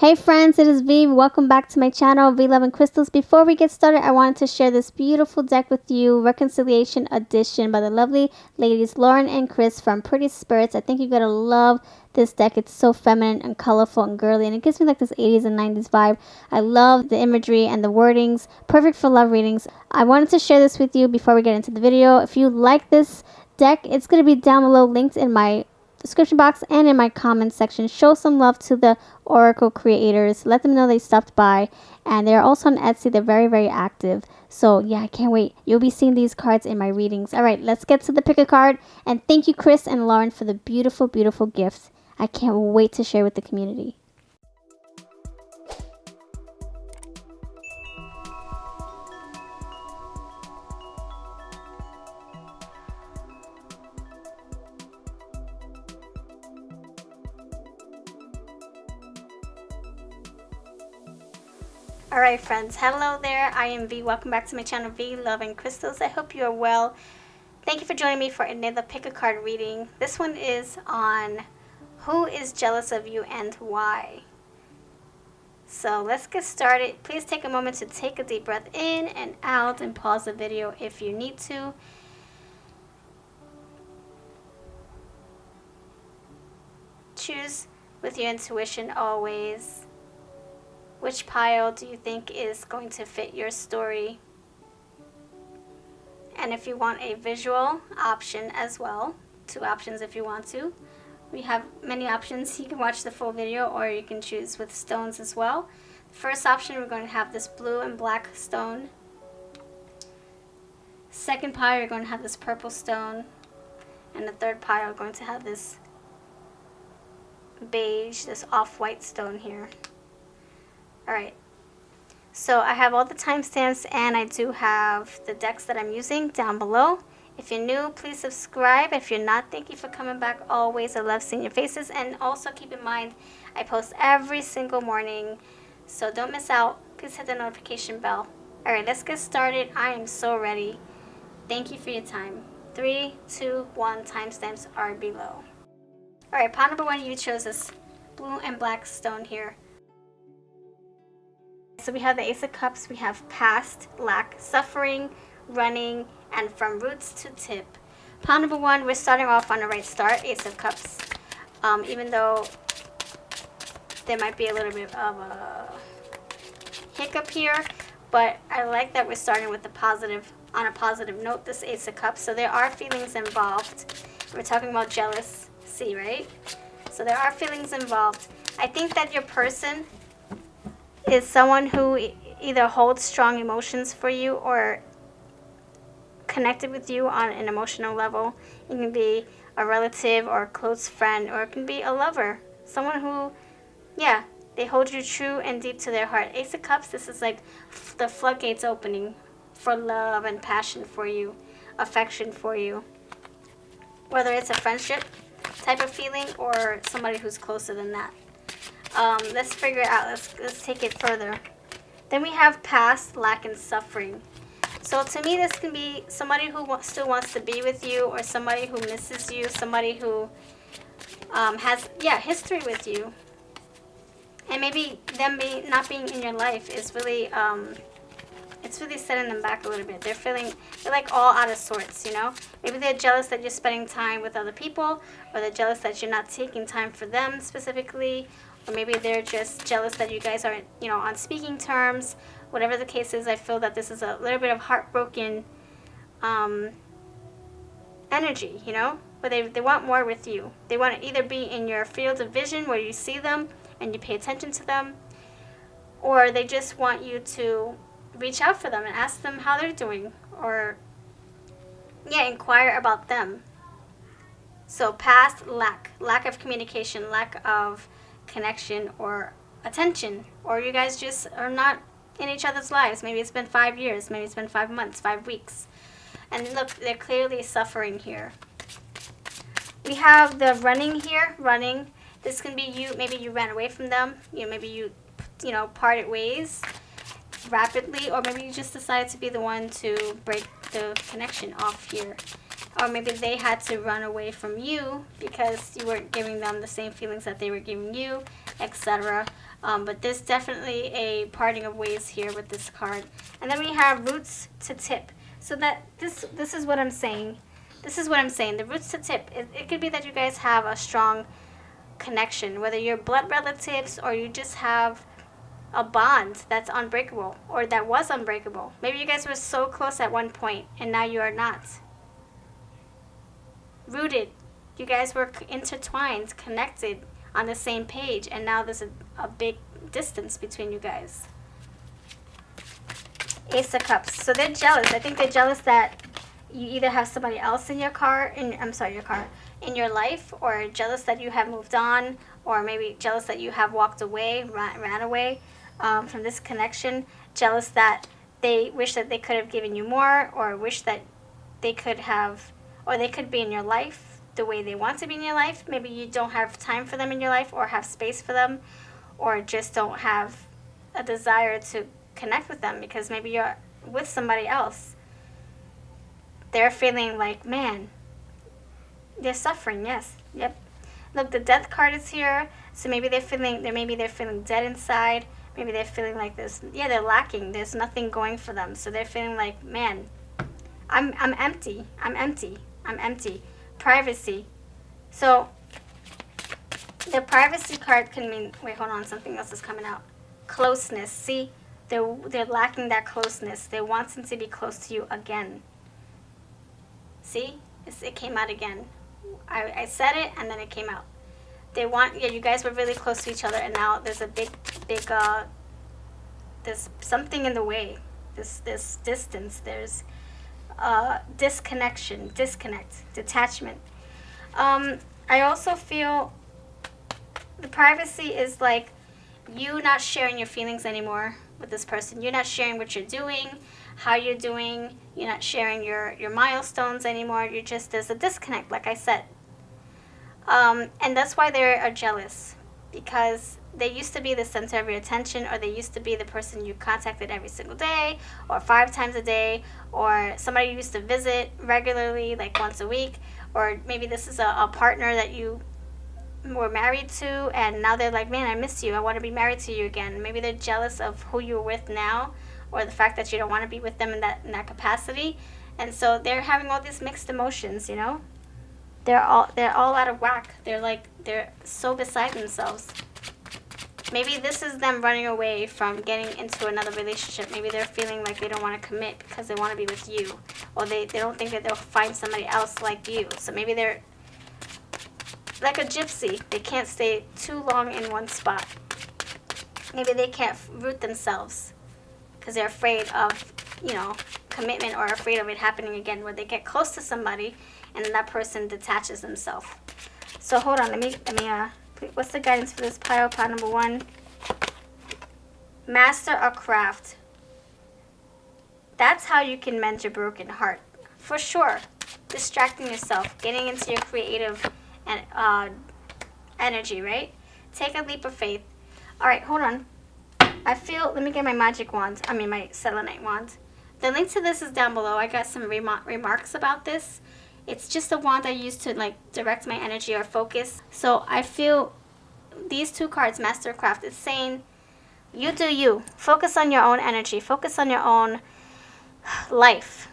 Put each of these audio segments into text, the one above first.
Hey friends, it is V. Welcome back to my channel, V Love and Crystals. Before we get started, I wanted to share this beautiful deck with you, Reconciliation Edition by the lovely ladies Lauren and Chris from Pretty Spirits. I think you're going to love this deck. It's so feminine and colorful and girly, and it gives me like this 80s and 90s vibe. I love the imagery and the wordings. Perfect for love readings. I wanted to share this with you before we get into the video. If you like this deck, it's going to be down below, linked in my description box and in my comments section. Show some love to the Oracle creators. Let them know they stopped by, and they're also on Etsy. They're very active. So yeah, I can't wait. You'll be seeing these cards in my readings. All right, let's get to the pick a card. And thank you, Chris and Lauren, for the beautiful gifts. I can't wait to share with the community. Alright friends, hello there, I am V. Welcome back to my channel, V Love and Crystals. I hope you are well. Thank you for joining me for another pick a card reading. This one is on who is jealous of you and why. So let's get started. Please take a moment to take a deep breath in and out and pause the video if you need to. Choose with your intuition always. Which pile do you think is going to fit your story? And if you want a visual option as well, 2 options if you want to. We have many options. You can watch the full video or you can choose with stones as well. The first option, we're going to have this blue and black stone. Second pile, you're going to have this purple stone. And the third pile, we're going to have this beige, this off-white stone here. Alright, so I have all the timestamps and I do have the decks that I'm using down below. If you're new, please subscribe. If you're not, thank you for coming back always. I love seeing your faces. And also keep in mind, I post every single morning, so don't miss out. Please hit the notification bell. Alright, let's get started. I am so ready. Thank you for your time. 3, 2, 1, timestamps are below. Alright, pile number 1, you chose this blue and black stone here. So we have the Ace of Cups, we have past, lack, suffering, running, and from roots to tip. Pile number 1, we're starting off on the right start, Ace of Cups. Even though there might be a little bit of a hiccup here, but I like that we're starting with on a positive note, this Ace of Cups. So there are feelings involved. We're talking about jealousy, right? So there are feelings involved. I think that your person is someone who either holds strong emotions for you or connected with you on an emotional level. It can be a relative or a close friend, or it can be a lover. Someone who, yeah, they hold you true and deep to their heart. Ace of Cups, this is like the floodgates opening for love and passion for you, affection for you. Whether it's a friendship type of feeling or somebody who's closer than that. Let's figure it out. Let's take it further. Then we have past, lack, and suffering. So to me, this can be somebody who still wants to be with you, or somebody who misses you, somebody who has history with you, and maybe them not being in your life is really it's really setting them back a little bit. They're like all out of sorts, you know. Maybe they're jealous that you're spending time with other people, or they're jealous that you're not taking time for them specifically. Or maybe they're just jealous that you guys aren't, on speaking terms. Whatever the case is, I feel that this is a little bit of heartbroken energy, But they want more with you. They want to either be in your field of vision where you see them and you pay attention to them, or they just want you to reach out for them and ask them how they're doing, or, inquire about them. So past, lack of communication, lack of connection or attention, or you guys just are not in each other's lives. Maybe it's been 5 years, maybe it's been 5 months, 5 weeks, and look, they're clearly suffering here. We have the running here. This can be you. Maybe you ran away from them. Maybe you parted ways rapidly, or maybe you just decided to be the one to break the connection off here. Or maybe they had to run away from you because you weren't giving them the same feelings that they were giving you, etc. But there's definitely a parting of ways here with this card. And then we have roots to tip. So that this is what I'm saying. This is what I'm saying. The roots to tip. It could be that you guys have a strong connection, whether you're blood relatives or you just have a bond that's unbreakable or that was unbreakable. Maybe you guys were so close at one point and now you are not. Rooted. You guys were intertwined, connected on the same page, and now there's a big distance between you guys. Ace of Cups. So they're jealous. I think they're jealous that you either have somebody else in your in your life, or jealous that you have moved on, or maybe jealous that you have walked away, ran away from this connection. Jealous that they wish that they could have given you more, or wish that they could have, or they could be in your life the way they want to be in your life. Maybe you don't have time for them in your life, or have space for them, or just don't have a desire to connect with them because maybe you're with somebody else. They're feeling like, man, they're suffering. Yes, yep. Look, the Death card is here, so maybe they're feeling dead inside. Maybe they're feeling like this. Yeah, they're lacking. There's nothing going for them, so they're feeling like, man, I'm empty. I'm empty. I'm empty. Privacy. So the privacy card can mean. Wait, hold on. Something else is coming out. Closeness. See, they're lacking that closeness. They're wanting to be close to you again. See, it came out again. I said it and then it came out. They want, you guys were really close to each other, and now there's a big, there's something in the way. This distance. There's disconnection, detachment. I also feel the privacy is like you not sharing your feelings anymore with this person. You're not sharing what you're doing, how you're doing. You're not sharing your milestones anymore. There's a disconnect, like I said. And that's why they are jealous, because they used to be the center of your attention, or they used to be the person you contacted every single day, or 5 times a day, or somebody you used to visit regularly, like once a week, or maybe this is a partner that you were married to, and now they're like, man, I miss you. I want to be married to you again. Maybe they're jealous of who you're with now, or the fact that you don't want to be with them in that capacity, and so they're having all these mixed emotions, you know. They're all out of whack. They're so beside themselves. Maybe this is them running away from getting into another relationship. Maybe they're feeling like they don't want to commit because they want to be with you, or they don't think that they'll find somebody else like you. So maybe they're like a gypsy. They can't stay too long in one spot. Maybe they can't root themselves because they're afraid of, commitment, or afraid of it happening again, where they get close to somebody and then that person detaches themselves. So hold on, let me what's the guidance for this pile number 1? Master a craft. That's how you can mend your broken heart, for sure. Distracting yourself, getting into your creative energy, right? Take a leap of faith. All right, hold on. Let me get my magic wand. My selenite wand. The link to this is down below. I got some remarks about this. It's just a wand I use to direct my energy or focus. So I feel these 2 cards, Master of Craft, it's saying, you do you. Focus on your own energy. Focus on your own life.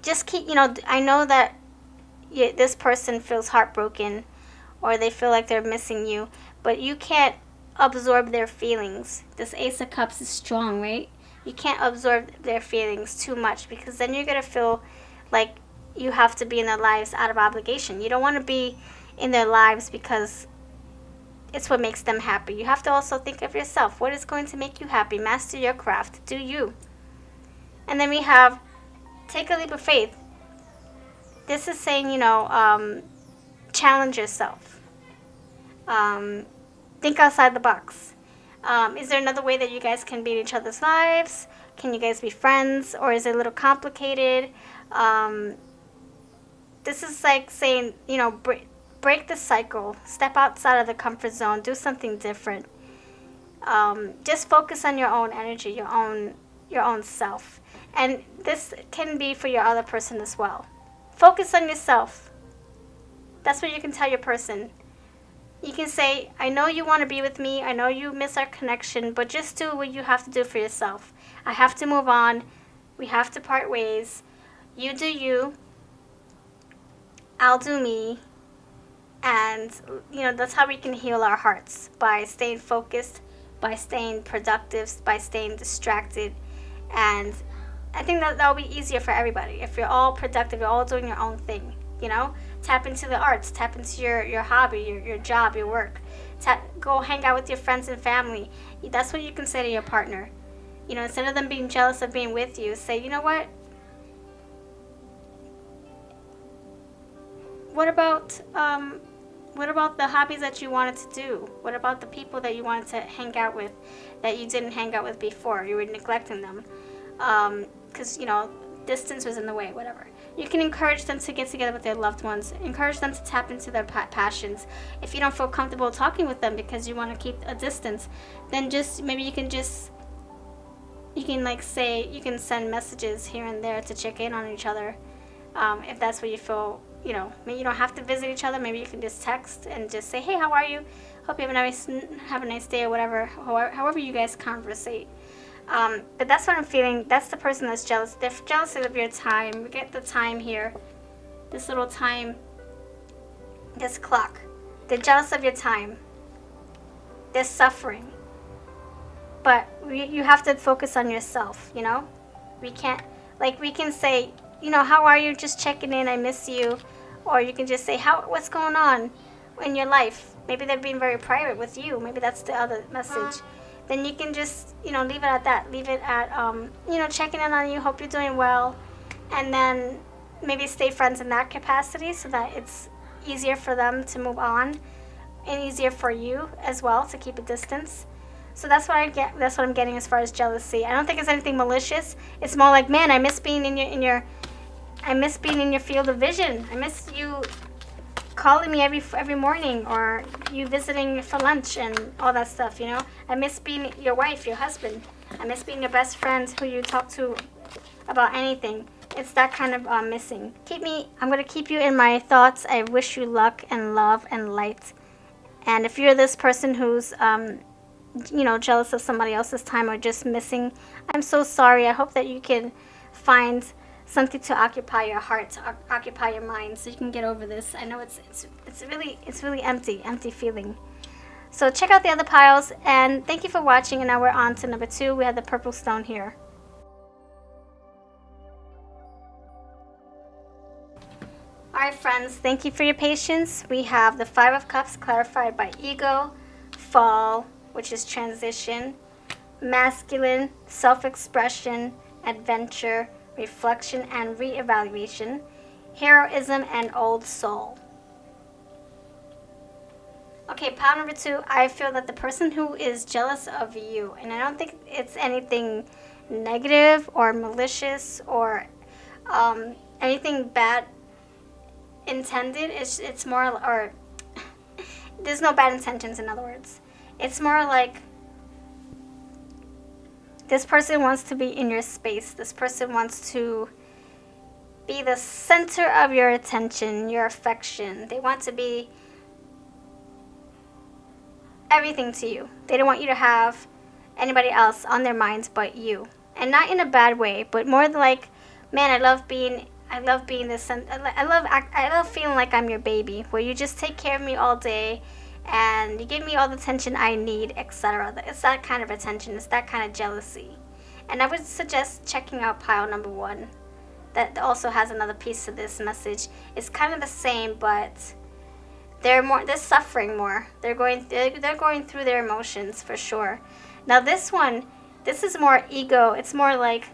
Just keep, I know that this person feels heartbroken, or they feel like they're missing you, but you can't absorb their feelings. This Ace of Cups is strong, right? You can't absorb their feelings too much, because then you're going to feel like you have to be in their lives out of obligation. You don't want to be in their lives because it's what makes them happy. You have to also think of yourself. What is going to make you happy? Master your craft. Do you. And then we have take a leap of faith. This is saying, challenge yourself. Think outside the box. Is there another way that you guys can be in each other's lives? Can you guys be friends? Or is it a little complicated? This is like saying, break the cycle. Step outside of the comfort zone. Do something different. Just focus on your own energy, your own self. And this can be for your other person as well. Focus on yourself. That's what you can tell your person. You can say, I know you want to be with me. I know you miss our connection, but just do what you have to do for yourself. I have to move on. We have to part ways. You do you. I'll do me. And, that's how we can heal our hearts, by staying focused, by staying productive, by staying distracted. And I think that'll be easier for everybody. If you're all productive, you're all doing your own thing, Tap into the arts, tap into your hobby, your job, your work. Go hang out with your friends and family. That's what you can say to your partner. Instead of them being jealous of being with you, say, you know what? What about the hobbies that you wanted to do? What about the people that you wanted to hang out with that you didn't hang out with before? You were neglecting them because, distance was in the way, whatever. You can encourage them to get together with their loved ones. Encourage them to tap into their passions. If you don't feel comfortable talking with them because you want to keep a distance, then maybe you can send messages here and there to check in on each other. If that's what you feel, maybe you don't have to visit each other. Maybe you can just text and just say, hey, how are you? Hope you have a nice day, or whatever. However you guys conversate. But that's what I'm feeling. That's the person that's jealous. They're jealous of your time. We get the time here. This little time. This clock. They're jealous of your time. They're suffering. But you have to focus on yourself, We can say, how are you? Just checking in. I miss you. Or you can just say, what's going on in your life? Maybe they're being very private with you. Maybe that's the other message. Then you can just, leave it at that. Leave it at, checking in on you. Hope you're doing well. And then maybe stay friends in that capacity so that it's easier for them to move on and easier for you as well to keep a distance. So that's what I'm getting as far as jealousy. I don't think it's anything malicious. It's more like, man, I miss being in your field of vision. I miss you calling me every morning, or you visiting for lunch and all that stuff, I miss being your wife, your husband. I miss being your best friend who you talk to about anything. It's that kind of missing. I'm going to keep you in my thoughts. I wish you luck and love and light. And if you're this person who's, jealous of somebody else's time or just missing, I'm so sorry. I hope that you can find something to occupy your heart, to occupy your mind, so you can get over this. I know it's really empty feeling. So check out the other piles, and thank you for watching. And now we're on to number 2. We have the purple stone here. All right, friends, thank you for your patience. We have the 5 of Cups clarified by ego, fall, which is transition, masculine, self-expression, adventure, reflection and reevaluation, heroism, and old soul. Okay, pile number 2, I feel that the person who is jealous of you, and I don't think it's anything negative or malicious or anything bad intended. It's more, or there's no bad intentions, in other words. It's more like this person wants to be in your space. This person wants to be the center of your attention, your affection. They want to be everything to you. They don't want you to have anybody else on their minds but you. And not in a bad way, but more like, man, I love being this. I love feeling like I'm your baby, where you just take care of me all day and you give me all the attention I need, etc. It's that kind of attention. It's that kind of jealousy. And I would suggest checking out pile number 1. That also has another piece to this message. It's kind of the same, but they're suffering more. They're going through their emotions for sure. Now this is more ego. It's more like,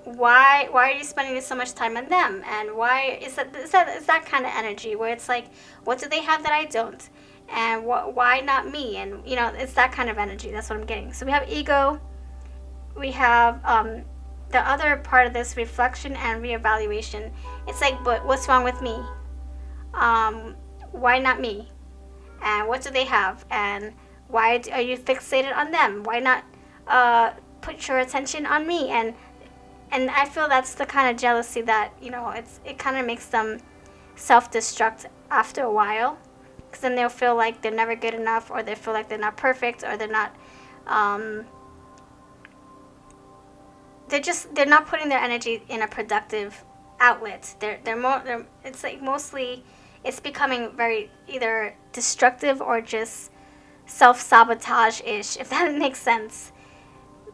why are you spending so much time on them? And why is that kind of energy where it's like, what do they have that I don't? And why not me? And it's that kind of energy. That's what I'm getting. So we have ego. We have the other part of this, reflection and reevaluation. It's like, but what's wrong with me? Why not me? And what do they have? And why are you fixated on them? Why not put your attention on me? And And I feel that's the kind of jealousy that, it kind of makes them self-destruct after a while, because then they'll feel like they're never good enough, or they feel like they're not perfect, or they're not they're not putting their energy in a productive outlet. It's like mostly it's becoming very either destructive or just self-sabotage-ish, if that makes sense.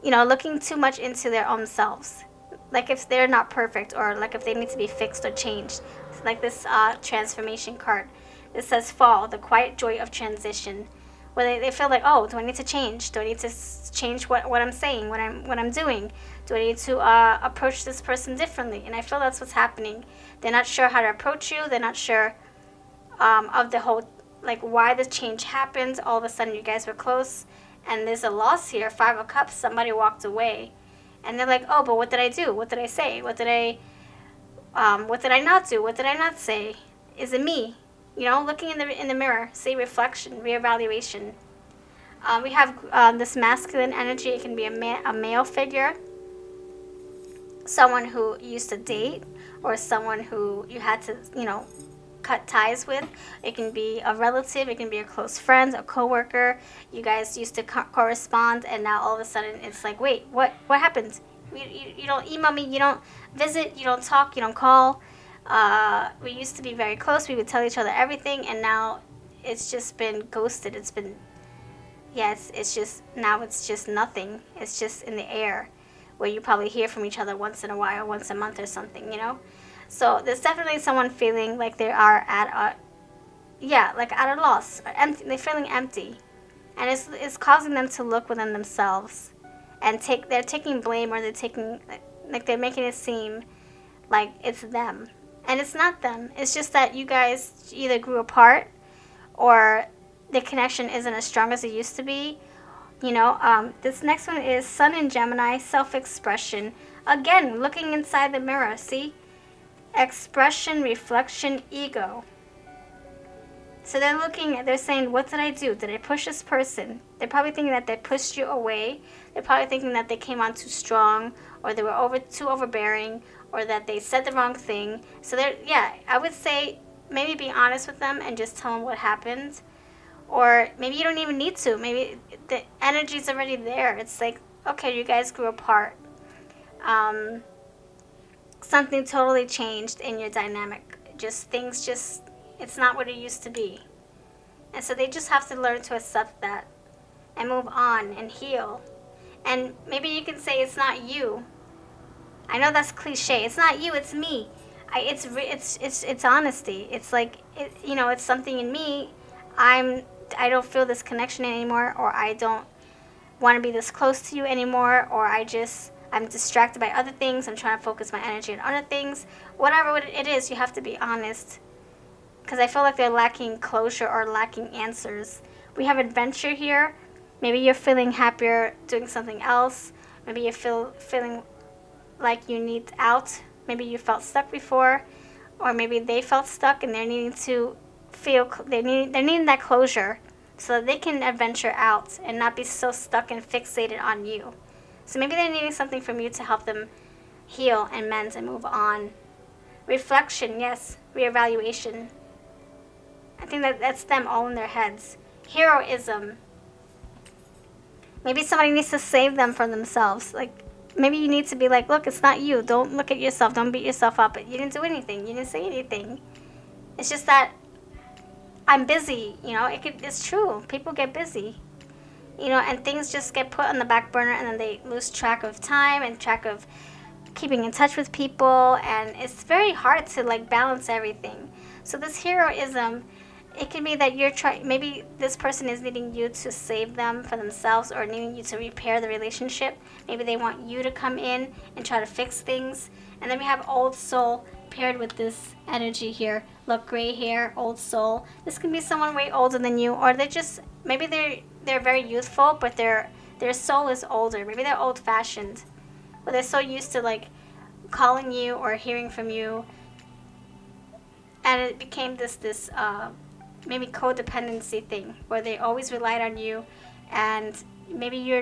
Looking too much into their own selves, like if they're not perfect, or like if they need to be fixed or changed. Like this transformation card, it says fall, the quiet joy of transition, where they feel like, oh, do I need to change? Do I need to change what I'm saying, what I'm doing? Do I need to approach this person differently? And I feel that's what's happening. They're not sure how to approach you. They're not sure of the whole, like, why the change happened. All of a sudden you guys were close, and there's a loss here. 5 of Cups, somebody walked away, and they're like, oh, but what did I do? What did I say? What did I not do? What did I not say? Is it me? Looking in the mirror, see reflection, reevaluation. We have this masculine energy. It can be a male figure, someone who you used to date, or someone who you had to, cut ties with. It can be a relative. It can be a close friend, a coworker. You guys used to correspond, and now all of a sudden it's like, wait, what happened? You don't email me. You don't visit. You don't talk. You don't call. We used to be very close. We would tell each other everything, and now it's just been ghosted. It's been, it's just, now it's just nothing. It's just in the air, where you probably hear from each other once in a while, once a month or something, So there's definitely someone feeling like they are at a loss, or empty. They're feeling empty, and it's causing them to look within themselves, and they're taking blame, or they're taking, like they're making it seem like it's them. And it's not them. It's just that you guys either grew apart, or the connection isn't as strong as it used to be. This next one is Sun in Gemini, self-expression. Again, looking inside the mirror, see? Expression, reflection, ego. So they're saying, what did I do? Did I push this person? They're probably thinking that they pushed you away. They're probably thinking that they came on too strong, or they were too overbearing, or that they said the wrong thing. So I would say maybe be honest with them and just tell them what happened. Or maybe you don't even need to. Maybe the energy's already there. It's like, okay, you guys grew apart. Something totally changed in your dynamic. It's not what it used to be. And so they just have to learn to accept that and move on and heal. And maybe you can say, it's not you. I know that's cliche. It's not you, it's me. It's honesty. It's like, it's something in me. I don't feel this connection anymore, or I don't want to be this close to you anymore, or I'm distracted by other things. I'm trying to focus my energy on other things. Whatever it is, you have to be honest. Because I feel like they're lacking closure or lacking answers. We have adventure here. Maybe you're feeling happier doing something else. Maybe you're feeling like you need out. Maybe you felt stuck before, or maybe they felt stuck and they're needing to they're needing that closure so that they can adventure out and not be so stuck and fixated on you. So maybe they're needing something from you to help them heal and mend and move on. Reflection, yes, reevaluation. I think that's them all in their heads. Heroism. Maybe somebody needs to save them from themselves. Like, maybe you need to be like, look, it's not you. Don't look at yourself. Don't beat yourself up. You didn't do anything. You didn't say anything. It's just that I'm busy. It's true. People get busy. And things just get put on the back burner, and then they lose track of time and track of keeping in touch with people. And it's very hard to, balance everything. So this heroism, it can be that maybe this person is needing you to save them for themselves, or needing you to repair the relationship. Maybe they want you to come in and try to fix things. And then we have old soul paired with this energy here. Look, gray hair, old soul. This can be someone way older than you, or maybe they're very youthful, but their soul is older. Maybe they're old-fashioned, but they're so used to calling you or hearing from you, and it became this maybe codependency thing where they always relied on you, and maybe you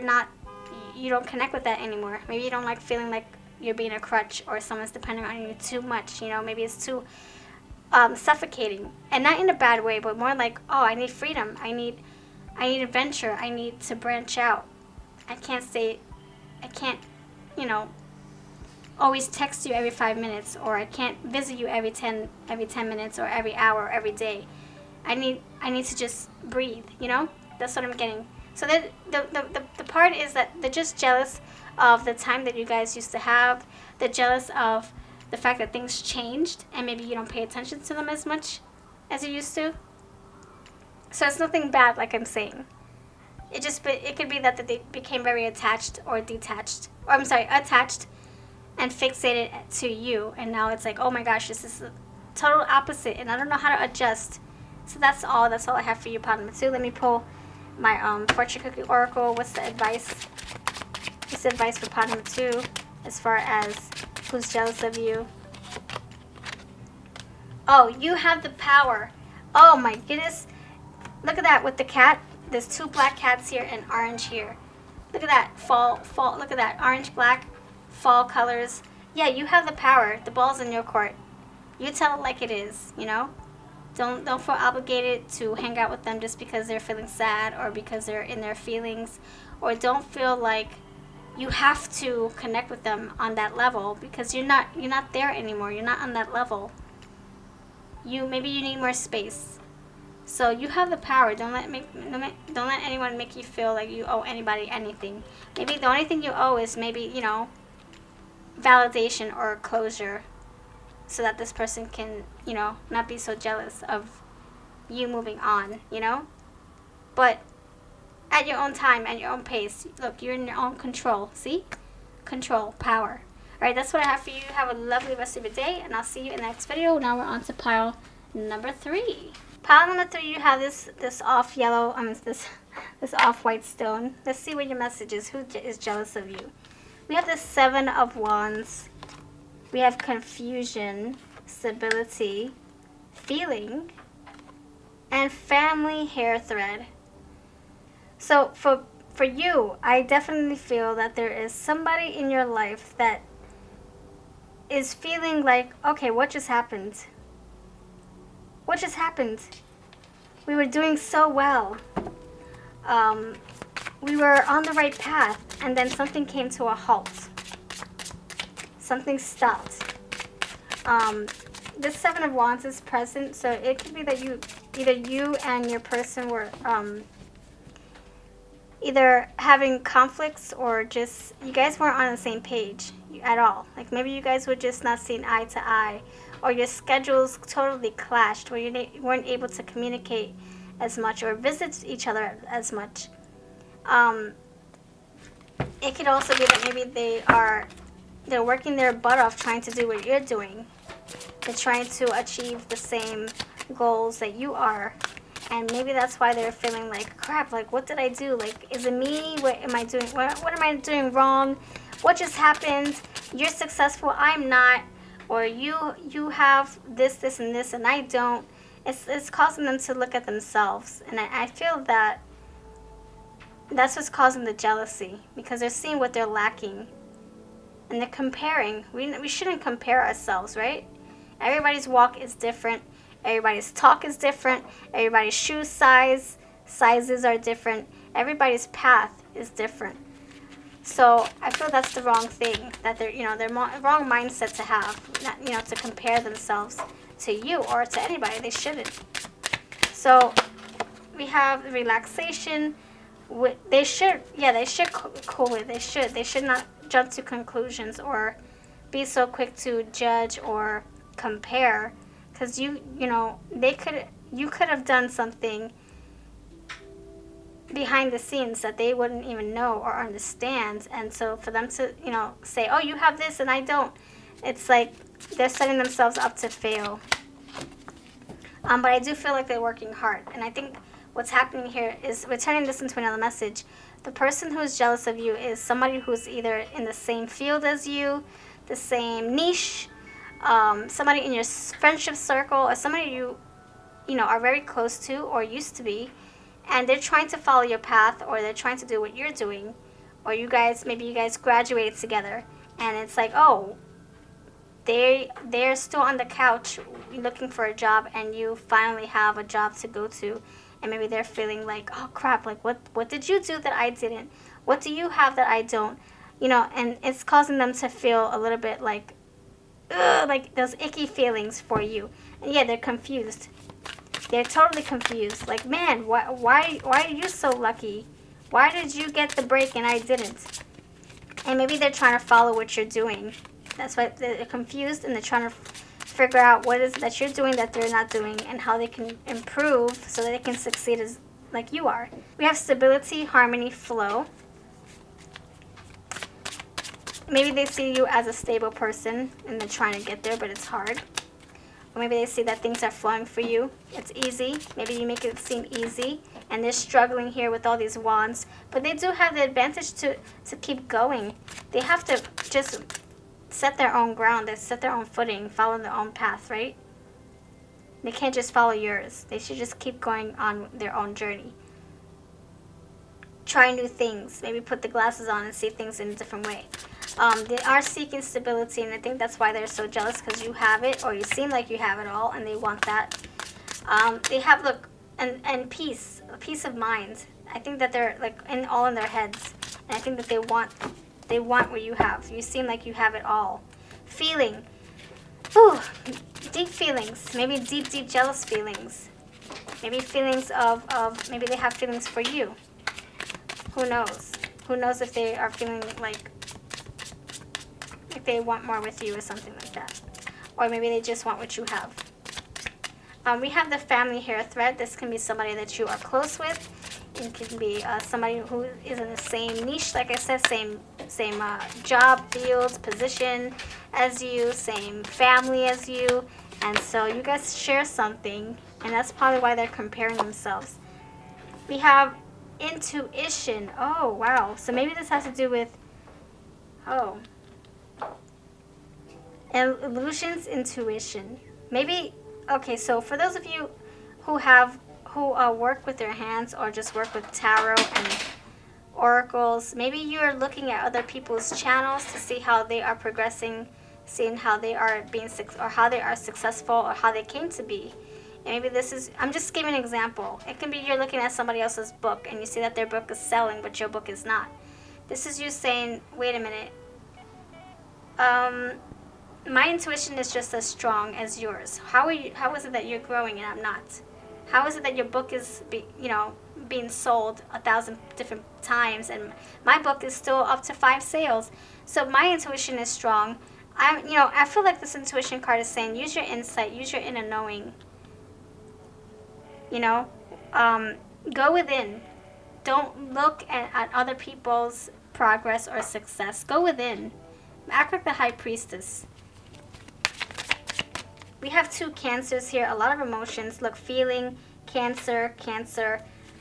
don't connect with that anymore. Maybe you don't like feeling like you're being a crutch or someone's depending on you too much. Maybe it's too suffocating, and not in a bad way, but more like, oh, I need freedom. I need adventure. I need to branch out. I can't, always text you every 5 minutes, or I can't visit you every 10 minutes, or every hour, or every day. I need to just breathe. That's what I'm getting. So the part is that they're just jealous of the time that you guys used to have. They're jealous of the fact that things changed, and maybe you don't pay attention to them as much as you used to. So it's nothing bad, like I'm saying. It could be that they became very attached or detached, or attached and fixated to you, and now it's like, oh my gosh, this is the total opposite, and I don't know how to adjust. So that's all I have for you, part number 2. Let me pull my fortune cookie oracle. What's the advice? What's the advice for part number 2 as far as who's jealous of you? Oh, you have the power. Oh my goodness. Look at that with the cat. There's 2 black cats here and orange here. Look at that. Fall. Look at that. Orange, black, fall colors. Yeah, you have the power. The ball's in your court. You tell it like it is, Don't feel obligated to hang out with them just because they're feeling sad or because they're in their feelings, or don't feel like you have to connect with them on that level, because you're not there anymore. You're not on that level. Maybe you need more space. So you have the power. Don't let anyone make you feel like you owe anybody anything. Maybe the only thing you owe is maybe, validation or closure, so that this person can, not be so jealous of you moving on, But at your own time, at your own pace. Look, you're in your own control. See? Control, power. All right, that's what I have for you. Have a lovely rest of your day, and I'll see you in the next video. Now we're on to pile number 3. Pile number 3, you have this off yellow, this off white stone. Let's see what your message is. Who is jealous of you? We have the 7 of Wands. We have confusion, stability, feeling, and family hair thread. So for you, I definitely feel that there is somebody in your life that is feeling like, okay, what just happened? What just happened? We were doing so well. We were on the right path, and then something came to a halt. Something stopped. This 7 of Wands is present, so it could be that either you and your person were either having conflicts, or just you guys weren't on the same page at all. Like maybe you guys were just not seeing eye to eye, or your schedules totally clashed, where you weren't able to communicate as much or visit each other as much. It could also be that maybe they're working their butt off trying to do what you're doing. They're trying to achieve the same goals that you are. And maybe that's why they're feeling like, crap, like, what did I do? Like, is it me? What am I doing? What am I doing wrong? What just happened? You're successful, I'm not. Or you have this, and this, and I don't. It's causing them to look at themselves. And I feel that that's what's causing the jealousy, because they're seeing what they're lacking. And they're comparing. We shouldn't compare ourselves, right? Everybody's walk is different. Everybody's talk is different. Everybody's shoe sizes are different. Everybody's path is different. So I feel that's the wrong thing, that they're wrong mindset to have, not, to compare themselves to you or to anybody. They shouldn't. So we have relaxation. They should cool it. They should not jump to conclusions or be so quick to judge or compare, because you could have done something behind the scenes that they wouldn't even know or understand. And so for them to say, oh, you have this and I don't, it's like they're setting themselves up to fail. But I do feel like they're working hard, and I think what's happening here is we're turning this into another message. The person who's jealous of you is somebody who's either in the same field as you, the same niche, somebody in your friendship circle, or somebody you are very close to or used to be, and they're trying to follow your path, or they're trying to do what you're doing, or maybe you guys graduated together, And it's like, oh, they're still on the couch looking for a job, and you finally have a job to go to, and maybe they're feeling like, oh crap, like what did you do that I didn't? What do you have that I don't? You know, and it's causing them to feel a little bit like, ugh, like those icky feelings for you. And yeah, they're confused. They're totally confused. Like, man, why are you so lucky? Why did you get the break and I didn't? And maybe they're trying to follow what you're doing. That's why they're confused, and they're trying to figure out what is that you're doing that they're not doing, and how they can improve so that they can succeed as like you are. We have stability, harmony, flow. Maybe they see you as a stable person and they're trying to get there, but it's hard. Or maybe they see that things are flowing for you. It's easy. Maybe you make it seem easy, and they're struggling here with all these wands. But they do have the advantage to keep going. They have to just set their own ground. They set their own footing, follow their own path, right? They can't just follow yours. They should just keep going on their own journey. Try new things. Maybe put the glasses on and see things in a different way. They are seeking stability, and I think that's why they're so jealous, because you have it, or you seem like you have it all, and they want that. They have, look, and peace, a peace of mind. I think that they're like all in their heads, and I think that they want what you have. You seem like you have it all. Feeling, whew, deep feelings, maybe deep jealous feelings. Maybe feelings of maybe they have feelings for you. Who knows? Who knows if they are feeling like they want more with you or something like that. Or maybe they just want what you have. We have the family hair thread. This can be somebody that you are close with. It can be somebody who is in the same niche, like I said, same job, field, position as you, same family as you. And so you guys share something, and that's probably why they're comparing themselves. We have intuition. Oh, wow. So maybe this has to do with, illusions, intuition. Maybe, okay, so for those of you who work with their hands, or just work with tarot and oracles, maybe you're looking at other people's channels to see how they are progressing, seeing how they are being or how they are successful, or how they came to be. And maybe this is, I'm just giving an example. It can be you're looking at somebody else's book and you see that their book is selling, but your book is not. This is you saying, wait a minute, my intuition is just as strong as yours. How is it that you're growing and I'm not? How is it that your book is being sold 1,000 different times and my book is still up to 5 sales? So my intuition is strong. I feel like this intuition card is saying, use your insight, use your inner knowing. Go within. Don't look at other people's progress or success. Go within. Act like the high priestess. We have 2 cancers here, a lot of emotions. Look, feeling, Cancer,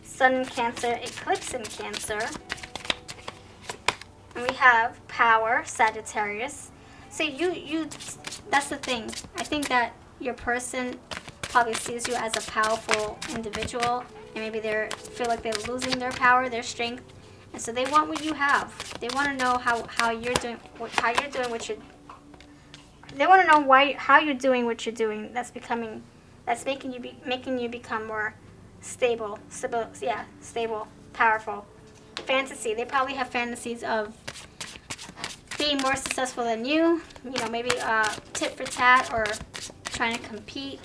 Sun in Cancer, eclipse in Cancer. And we have power, Sagittarius. So that's the thing. I think that your person probably sees you as a powerful individual, and maybe they feel like they're losing their power, their strength, and so they want what you have. They want to know how you're doing what you're. They want to know how you're doing what you're doing. That's making you become more stable, powerful. Fantasy. They probably have fantasies of being more successful than you. Maybe tit for tat, or trying to compete.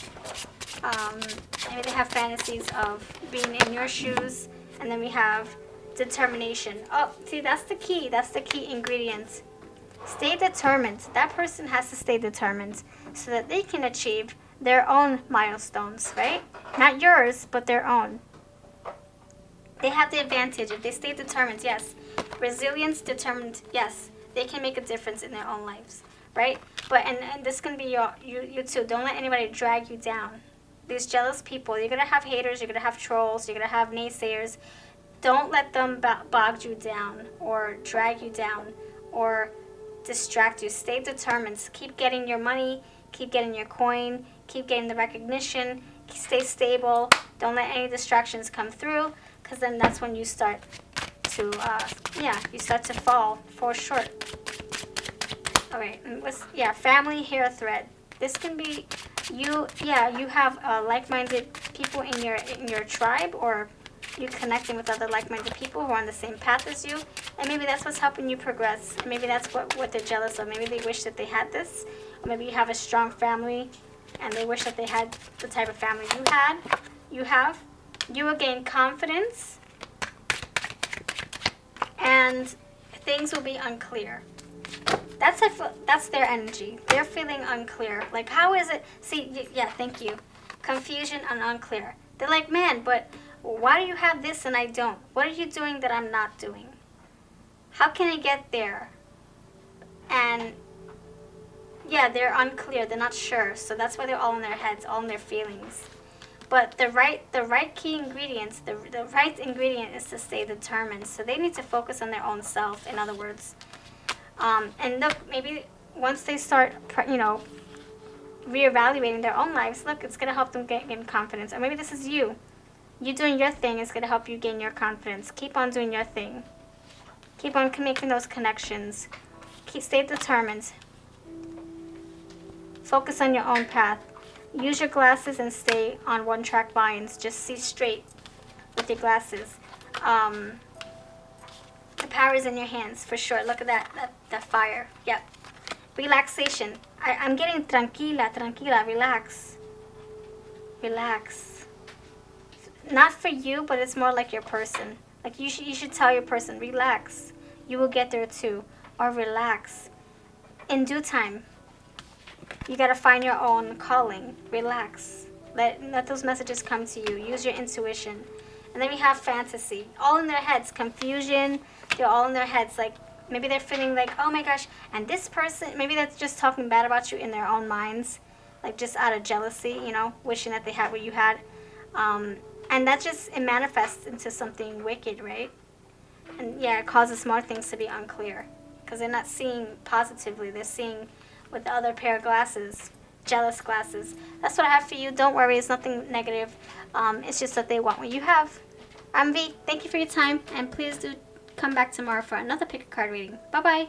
Maybe they have fantasies of being in your shoes. And then we have determination. Oh, see, that's the key. That's the key ingredient. Stay determined. That person has to stay determined so that they can achieve their own milestones, right? Not yours, but their own. They have the advantage. If they stay determined, yes. Resilience, determined, yes. They can make a difference in their own lives, right? But and this can be you too. Don't let anybody drag you down. These jealous people, you're going to have haters, you're going to have trolls, you're going to have naysayers. Don't let them bog you down or drag you down or distract you. Stay determined. Keep getting your money, keep getting your coin, keep getting the recognition, stay stable. Don't let any distractions come through, because then that's when you start to fall short. All right, and family hair thread. This can be you. Yeah, you have like-minded people in your tribe, or you connecting with other like-minded people who are on the same path as you, and maybe that's what's helping you progress. Maybe that's what they're jealous of. Maybe they wish that they had this, or maybe you have a strong family, and they wish that they had the type of family you have. You will gain confidence, and things will be unclear. That's their energy. They're feeling unclear. Like, how is it? See, yeah, thank you. Confusion and unclear. They're like, man, but why do you have this and I don't? What are you doing that I'm not doing? How can I get there? And yeah, they're unclear. They're not sure. So that's why they're all in their heads, all in their feelings. But the right key ingredients, the right ingredient is to stay determined. So they need to focus on their own self, in other words. And look, maybe once they start, reevaluating their own lives, look, it's going to help them gain confidence. Or maybe this is you. You doing your thing is going to help you gain your confidence. Keep on doing your thing. Keep on making those connections. Stay determined. Focus on your own path. Use your glasses and stay on one-track lines. Just see straight with your glasses. The power is in your hands, for sure. Look at that fire. Yep. Relaxation. I'm getting tranquila, relax. Relax. Not for you, but it's more like your person. Like you should tell your person, relax. You will get there too. Or relax. In due time. You gotta find your own calling. Relax. Let those messages come to you. Use your intuition. And then we have fantasy. All in their heads. Confusion. They're all in their heads. Like, maybe they're feeling like, oh my gosh, and this person, maybe they're just talking bad about you in their own minds. Like, just out of jealousy, wishing that they had what you had. And that it manifests into something wicked, right? And yeah, it causes more things to be unclear. Because they're not seeing positively. They're seeing with the other pair of glasses. Jealous glasses. That's what I have for you. Don't worry, it's nothing negative. It's just that they want what you have. I'm V. Thank you for your time, and please do come back tomorrow for another pick a card reading. Bye-bye.